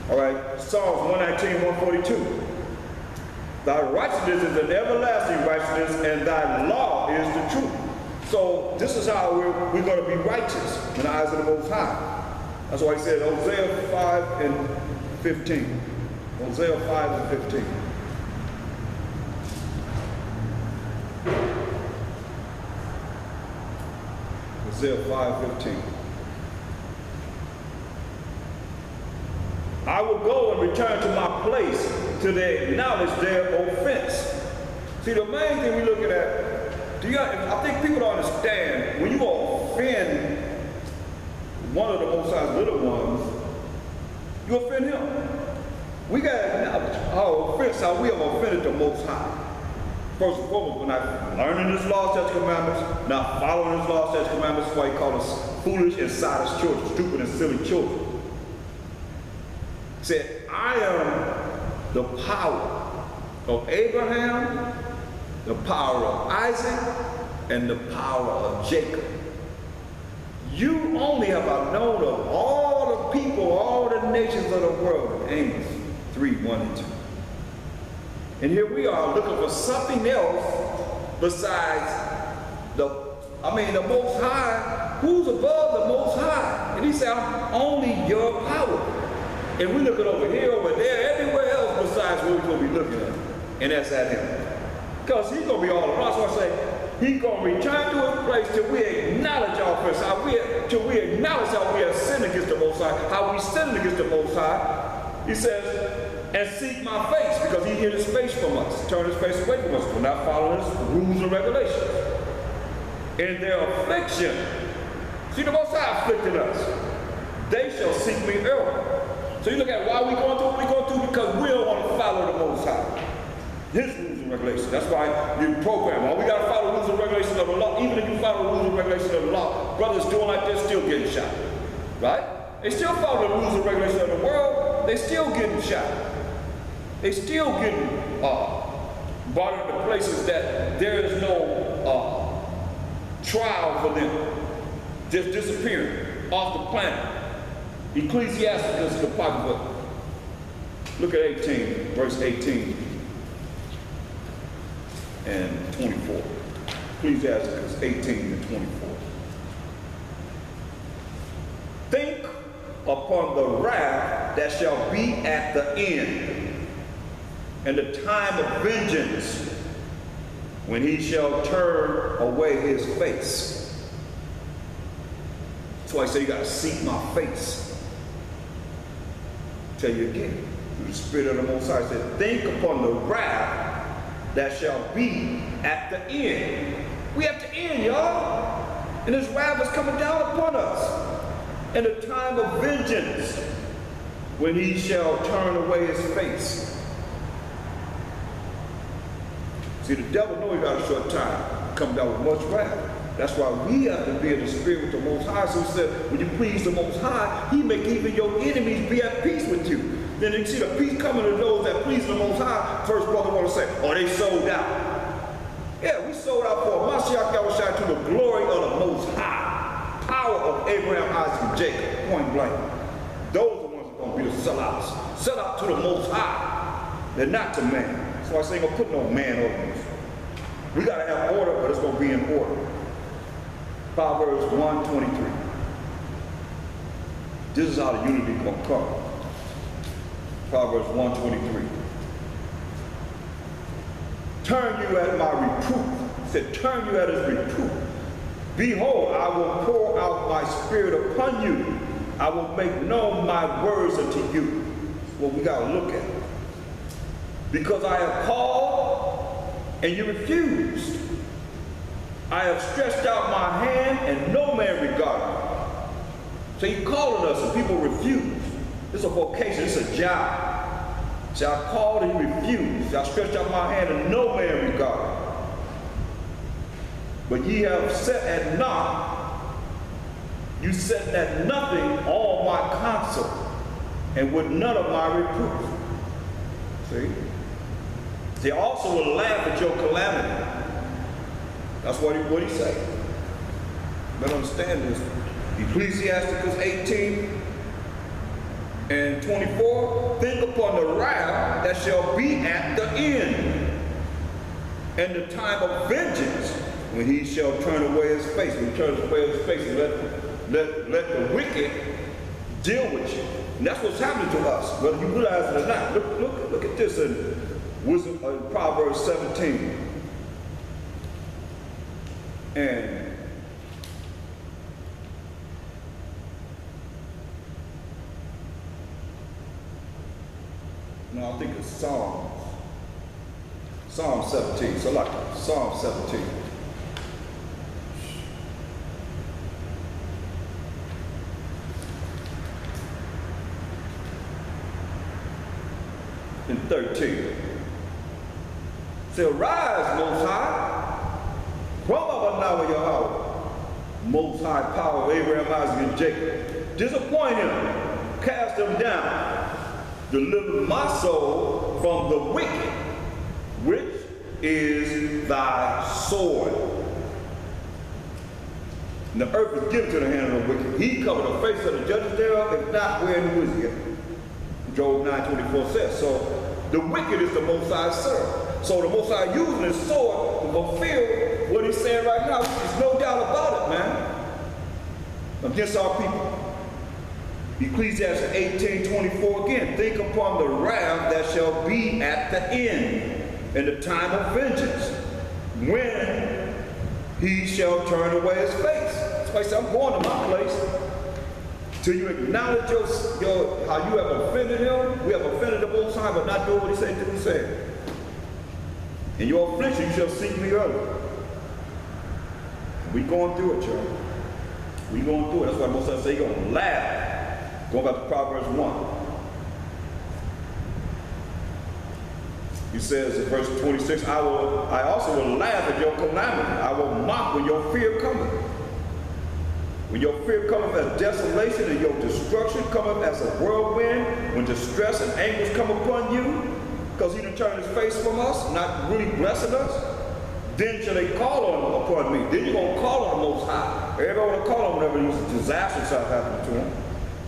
All right, Psalms 119, 142. Thy righteousness is an everlasting righteousness, and thy law is the truth. So this is how we're going to be righteous in the eyes of the Most High. That's why he said Hosea 5 and 15. Hosea 5 and 15. Hosea 5:15. I will go and return to my place till they acknowledge their offense. See, the main thing we're looking at, I think people don't understand, when you offend one of the Most High's little ones, you offend him. We got to acknowledge our offense, how we have offended the Most High. First and foremost, we're not learning his laws, statutes, commandments, not following his laws, statutes, commandments. That's why he called us foolish and sottish children, stupid and silly children. He said, I am the power of Abraham, the power of Isaac, and the power of Jacob. You only have I known of all the people, all the nations of the world. Amos 3, 1 and 2. And here we are looking for something else besides the Most High. Who's above the Most High? And he said, I'm only your power. And we're looking over here, over there, everywhere else besides what we're going to be looking at. And that's at him. Because he's going to be all around. So I say, he's going to return to his place till we acknowledge our offense, till we acknowledge how we have sinned against the Most High, how we sinned against the Most High. He says, and seek my face, because he hid his face from us, turn his face away from us. We're not following his rules and regulations. In their affliction, see, the Most High afflicted us. They shall seek me early. So you look at why we're going through what we're going through, because we don't want to follow the Most High. His rules and regulations. That's why you program. All we got to follow rules and regulations of the law. Even if you follow rules and regulations of the law, brothers doing like this still getting shot. Right? They still follow the rules and regulations of the world. They still getting shot. They still getting brought into places that there is no trial for them. Just disappearing off the planet. Ecclesiasticus is the pocketbook. Look at 18, verse 18 and 24. Ecclesiasticus 18 and 24. Think upon the wrath that shall be at the end, and the time of vengeance, when he shall turn away his face. That's why I say you got to seek my face. Tell you again, through the Spirit of the Most High, I said, think upon the wrath that shall be at the end. We at the end, y'all. And his wrath is coming down upon us. And the time of vengeance, when he shall turn away his face. See, the devil knows he got a short time, come down with much wrath. That's why we have to be in the spirit with the Most High. So he said, when you please the Most High, he make even your enemies be at peace with you. Then you see the peace coming to those that please the Most High. First brother want to say, oh, they sold out. Yeah, we sold out for Mashiach Yahushua to the glory of the Most High. Power of Abraham, Isaac, and Jacob, point blank. Those are the ones that are going to be the sellouts. Sell out to the Most High. They're not to man. So I say, ain't going to put no man over us. We got to have order, but it's going to be in order. Proverbs 1:23. This is how the unity is going to come. Proverbs 1:23. Turn you at my reproof. He said, turn you at his reproof. Behold, I will pour out my spirit upon you. I will make known my words unto you. That's what we got to look at. Because I have called and you refused. I have stretched out my hand and no man regarded. So he calling us and people refuse. It's a vocation, it's a job. So I called and you refused. I stretched out my hand and no man regarded. But ye have set at naught, you set at nothing all my counsel, and with none of my reproof. See? They also will laugh at your calamity. That's what he say. You better understand this. Ecclesiasticus 18, And 24, think upon the wrath that shall be at the end, and the time of vengeance, when he shall turn away his face. When he turns away his face and let the wicked deal with you. And that's what's happening to us, whether you realize it or not. Look at this in Proverbs 17. And no, I think it's Psalm 17. So like Psalm 17. In 13. Say, arise, Most High, from up now with your hour. Most High power of Abraham, Isaac, and Jacob. Disappoint him, cast him down. Deliver my soul from the wicked, which is thy sword. And the earth is given to the hand of the wicked. He covered the face of the judges thereof, if not, where he was yet. Job 9:24 says. So the wicked is the Most High serve. So the Most High using his sword to fulfill what he's saying right now. There's no doubt about it, man. Against our people. Ecclesiastes 18:24 again. Think upon the wrath that shall be at the end, and the time of vengeance, when he shall turn away his face. That's why he said, I'm going to my place. Till you acknowledge how you have offended him. We have offended the Most High, but not doing what he said to be said. In your affliction, you shall seek me early. We going through it, y'all. We going through it. That's why most of us say you're going to laugh. Going back to Proverbs 1. He says in verse 26, I also will laugh at your calamity. I will mock when your fear cometh. When your fear cometh as desolation and your destruction cometh as a whirlwind, when distress and anguish come upon you, because he done turned his face from us, not really blessing us, then shall they call upon me. Then you're going to call on the Most High. Everybody want to call on whenever disaster start happening to him.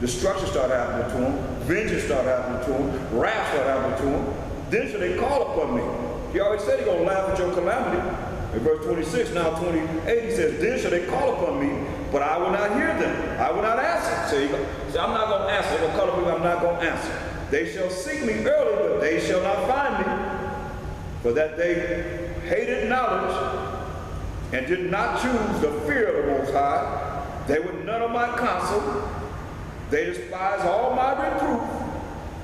Destruction start happening to him. Vengeance start happening to him. Wrath start happening to him. Then shall they call upon me. He already said he's going to laugh at your calamity. In verse 26, now 28, he says, then shall they call upon me, but I will not hear them. I will not answer. So I'm not going to answer. They're going to call upon me, I'm not going to answer. They shall seek me early, but they shall not find me. For that they hated knowledge and did not choose the fear of the Most High. They were none of my counsel. They despise all my reproof.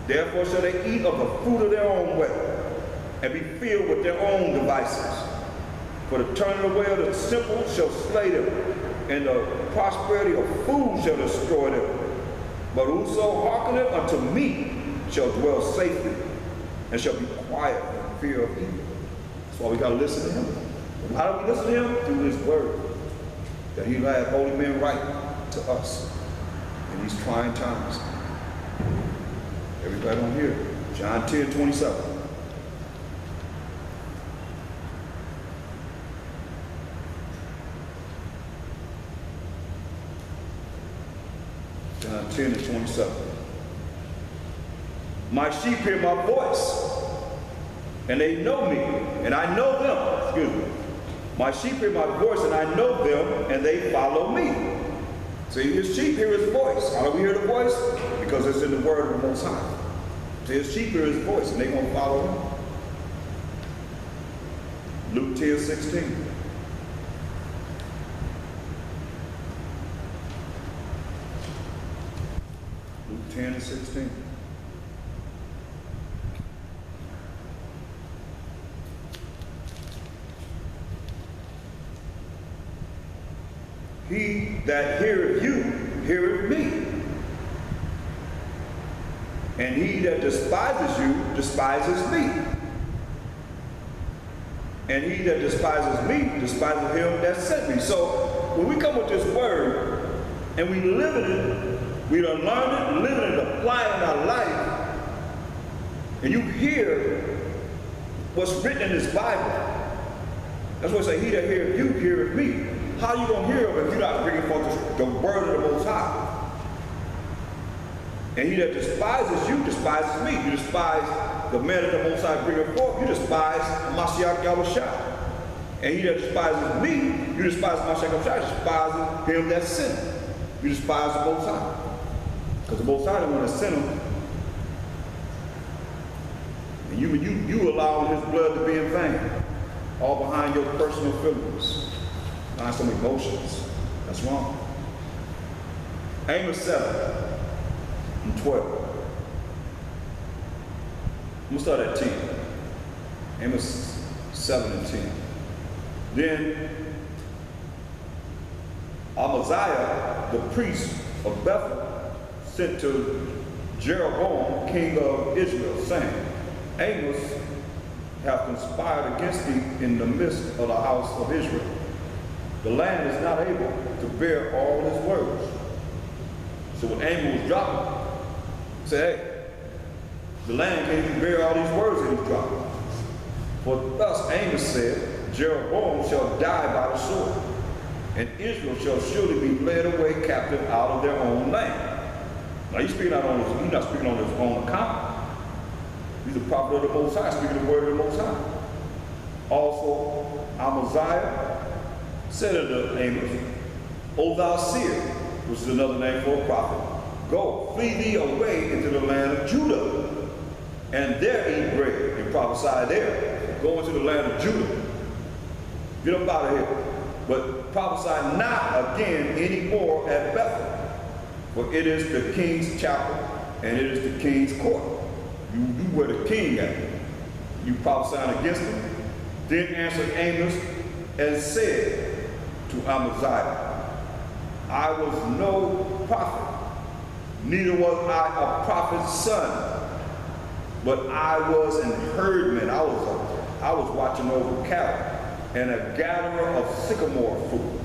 Therefore shall they eat of the fruit of their own way and be filled with their own devices. For the turning away of the simple shall slay them, and the prosperity of fools shall destroy them. But whoso hearkeneth unto me shall dwell safely, and shall be quiet from fear of evil. That's why we got to listen to him. How do we listen to him? Through his word. That he had holy men write to us in these trying times. Everybody on here. John 10:27. John 10:27. My sheep hear my voice, and they know me, and I know them. Excuse me. My sheep hear my voice, and I know them, and they follow me. See, his sheep hear his voice. How do we hear the voice? Because it's in the word of the Most High. See, his sheep hear his voice, and they're going to follow him. Luke 10:16. Luke 10:16. He that heareth you, heareth me. And he that despises you, despises me. And he that despises me, despises him that sent me. So when we come with this word, and we live in it, we done learn it, live it, and apply it in our life, and you hear what's written in this Bible. That's what it says, he that heareth you, heareth me. How are you going to hear him if you're not bringing forth the word of the Most High? And he that despises you despises me. You despise the man that the Most High bringeth forth, you despise Mashiach Yahushua. And he that despises me, you despise Mashiach Yahushua, despises him that sinned. You despise the Most High. Because the Most High don't want to send him. And you allow his blood to be in vain. All behind your personal feelings. Behind some emotions. That's wrong. Amos 7 and 12. I'm going to start at 10. Amos 7 and 10. Then Amaziah, the priest of Bethel, sent to Jeroboam, king of Israel, saying, Amos hath conspired against thee in the midst of the house of Israel. The land is not able to bear all his words. So when Amos was dropping, he said, hey, the land can't even bear all these words that he's dropping. For thus Amos said, Jeroboam shall die by the sword, and Israel shall surely be led away captive out of their own land. Now he's speaking out on his, he's not speaking on his own account. He's a prophet of the Most High, speaking the word of the Most High. Also, Amaziah said unto Amos, O thou seer, which is another name for a prophet, go, flee thee away into the land of Judah, and there eat bread, and prophesy there. Go into the land of Judah. Get up out of here. But prophesy not again any more at Bethel, for it is the king's chapel, and it is the king's court. You where the king at. You prophesying against him. Then answered Amos and said to Amaziah, I was no prophet, neither was I a prophet's son, but I was an herdman. I was watching over cattle and a gatherer of sycamore fruit.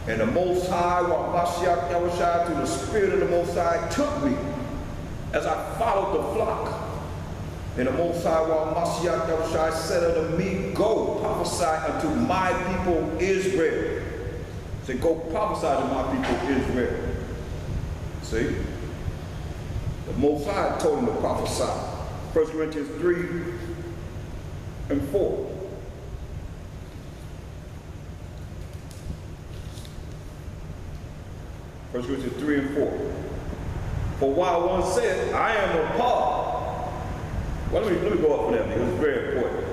And the Most High, while Mashiach Yahushua, through the Spirit of the Most High, took me as I followed the flock. And the Most High, while Mashiach Yahushua, said unto me, go prophesy unto my people Israel. Say, go prophesy to my people Israel. See? The Most High told him to prophesy. 1 Corinthians 3 and 4. First Corinthians 3 and 4. For while one said, I am of Paul. Well, let me go up for that because it's very important.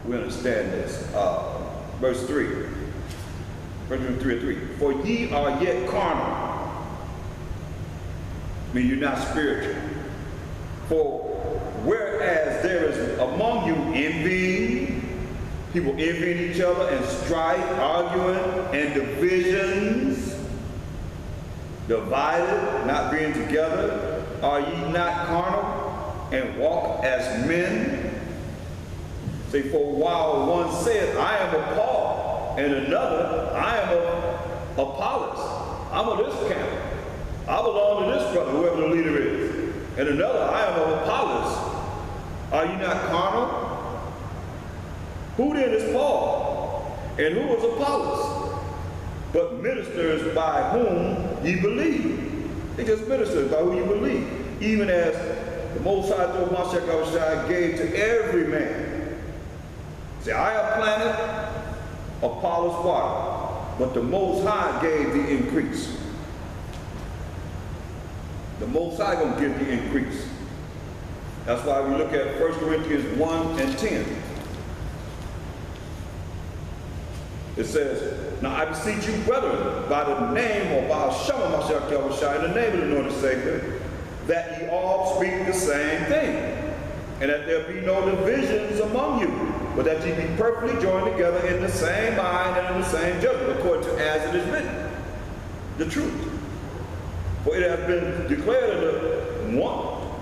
We understand this. Verse 3. First Corinthians 3 and 3. For ye are yet carnal. I mean, you're not spiritual. For whereas there is among you envy, people envying each other and strife, arguing, and divisions, divided, not being together, are ye not carnal and walk as men? Say, for while one said, I am of Paul, and another, I am of Apollos. I'm of this camp. I belong to this brother, whoever the leader is. And another, I am of Apollos. Are you not carnal? Who then is Paul? And who is Apollos? But ministers by whom ye believe. They just ministers by whom you believe. Even as the Most High through Mashiach Yahushua gave to every man. See, I have planted, Apollos water, but the Most High gave the increase. The Most High gonna give the increase. That's why we look at 1 Corinthians 1 and 10. It says, now I beseech you, brethren, by the name or by Shema Mashiach Yahushua, in the name of the Lord and Savior, that ye all speak the same thing, and that there be no divisions among you, but that ye be perfectly joined together in the same mind and in the same judgment, according to as it is written, the truth. For it hath been declared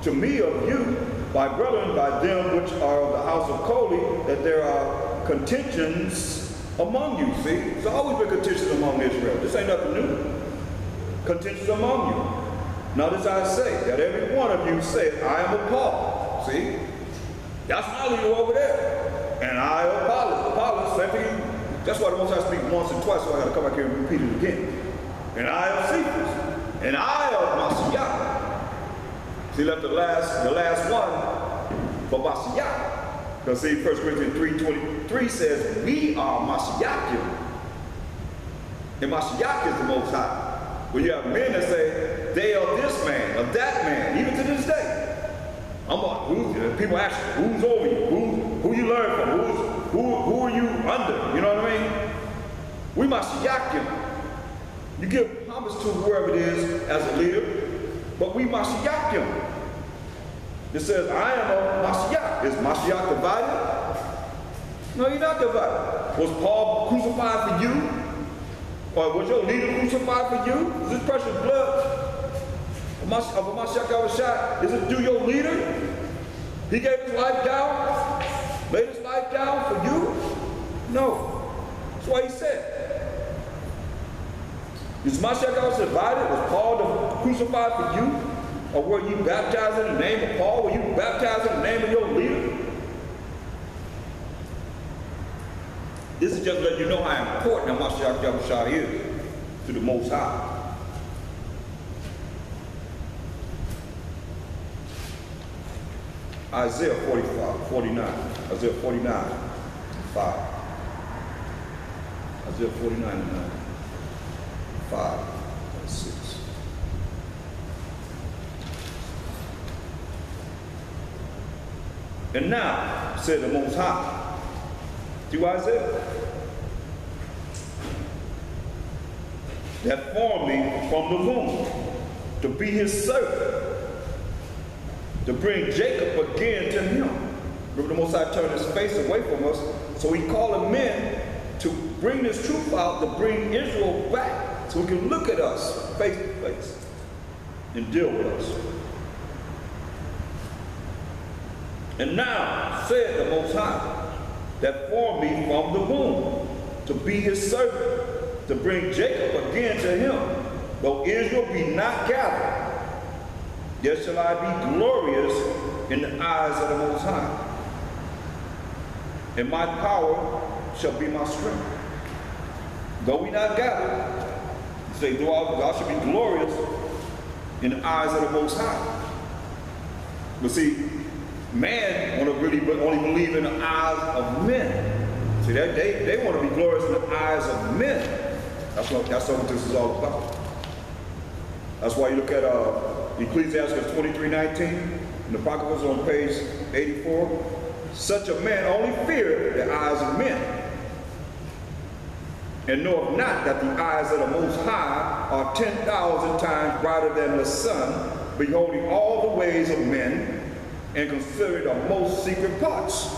to me of you, by brethren, by them which are of the house of Koli, that there are contentions among you. See, it's always been contentions among Israel. This ain't nothing new. Contentions among you. Now this I say, that every one of you say, I am of Paul. See, that's my leader over there. And I am Apollos, same thing. That's why the Most High speaks once and twice, so I got to come back here and repeat it again. And I am Cephas. and I of Mashiach. He left the last one for Mashiach. Because see, 1 Corinthians 3:23 says, we are Mashiachim. And Mashiach is the Most High. When you have men that say, they are this man, of that man, even to this day. People ask you, who's over you? Who you learn from? Who are you under? You know what I mean? We Mashiachim. You give homage to whoever it is as a leader, but we Mashiachim. It says, I am a Mashiach. Is Mashiach divided? No, you're not divided. Was Paul crucified for you? Or was your leader crucified for you? Is this precious blood of a Mashiach Yahushua, is it through your leader? He gave his life down, laid his life down for you? No. That's what he said. Is Mashiach Yahushua divided? Was Paul crucified for you? Or were you baptized in the name of Paul? Were you baptized in the name of your leader? This is just letting you know how important Mashiach Yahushua is to the Most High. Isaiah 49. Isaiah 49, 5. Isaiah 49, 5, 6. And now, said the Most High, to Isaiah, that formed me from the womb to be his servant, to bring Jacob again to him. Remember, the Most High turned his face away from us, so he called men to bring this truth out, to bring Israel back, so he can look at us face to face and deal with us. And now, said the Most High, that formed me from the womb, to be his servant, to bring Jacob again to him. Though Israel be not gathered, yet shall I be glorious in the eyes of the Most High. And my power shall be my strength. Though we not gathered, say, though I shall be glorious in the eyes of the Most High. But see, man want to really only believe in the eyes of men. See, they want to be glorious in the eyes of men. That's what this is all about. That's why you look at Ecclesiastes 23:19, in the Apocrypha on page 84. Such a man only feareth the eyes of men, and knoweth not that the eyes of the Most High are 10,000 times brighter than the sun, beholding all the ways of men, and considering the most secret parts.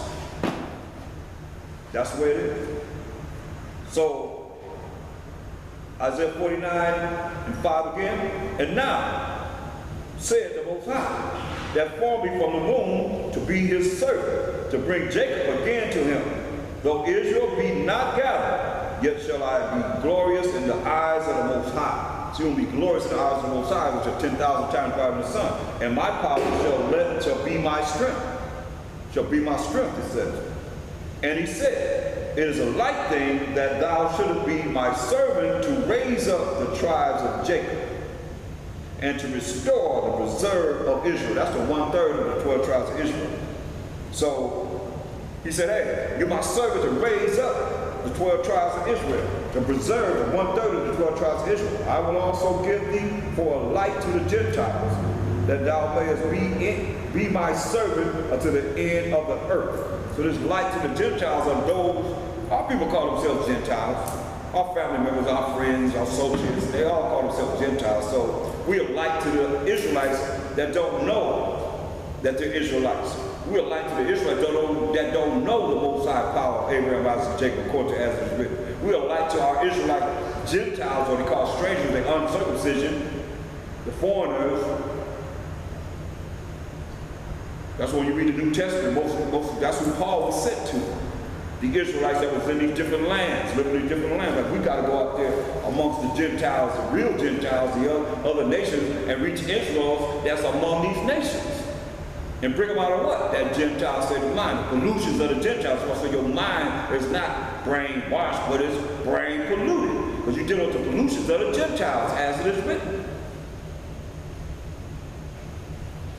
That's the way it is. So, Isaiah 49:5 again. And now, said the Most High, that formed me from the womb to be his servant, to bring Jacob again to him. Though Israel be not gathered, yet shall I be glorious in the eyes of the Most High. So you will be glorious in the eyes of the Most High, which are 10,000 times brighter than the sun. And my power shall be my strength. Shall be my strength, it says. And he said, it is a light thing that thou shouldest be my servant to raise up the tribes of Jacob and to restore the preserve of Israel. That's the 1/3 of the 12 tribes of Israel. So he said, hey, you're my servant to raise up the 12 tribes of Israel, to preserve the 1/3 of the 12 tribes of Israel. I will also give thee for a light to the Gentiles, that thou mayest be my servant unto the end of the earth. So this light to the Gentiles are those, all people call themselves Gentiles. Our family members, our friends, our associates, they all call themselves Gentiles. So we are light to the Israelites that don't know that they're Israelites. We are light to the Israelites that don't know the Most High power of Abraham, Isaac, Jacob, according to as it is written. We are light to our Israelite Gentiles, or they call strangers, the uncircumcision, the foreigners. That's when you read the New Testament, that's who Paul was sent to. The Israelites that was in these different lands, living in different lands. Like, we got to go out there amongst the Gentiles, the real Gentiles, the other nations, and reach Israel that's among these nations. And bring them out of what? That Gentile state of mind. The pollutions of the Gentiles. So your mind is not brainwashed, but it's brain polluted. Because you deal with the pollutions of the Gentiles, as it is written.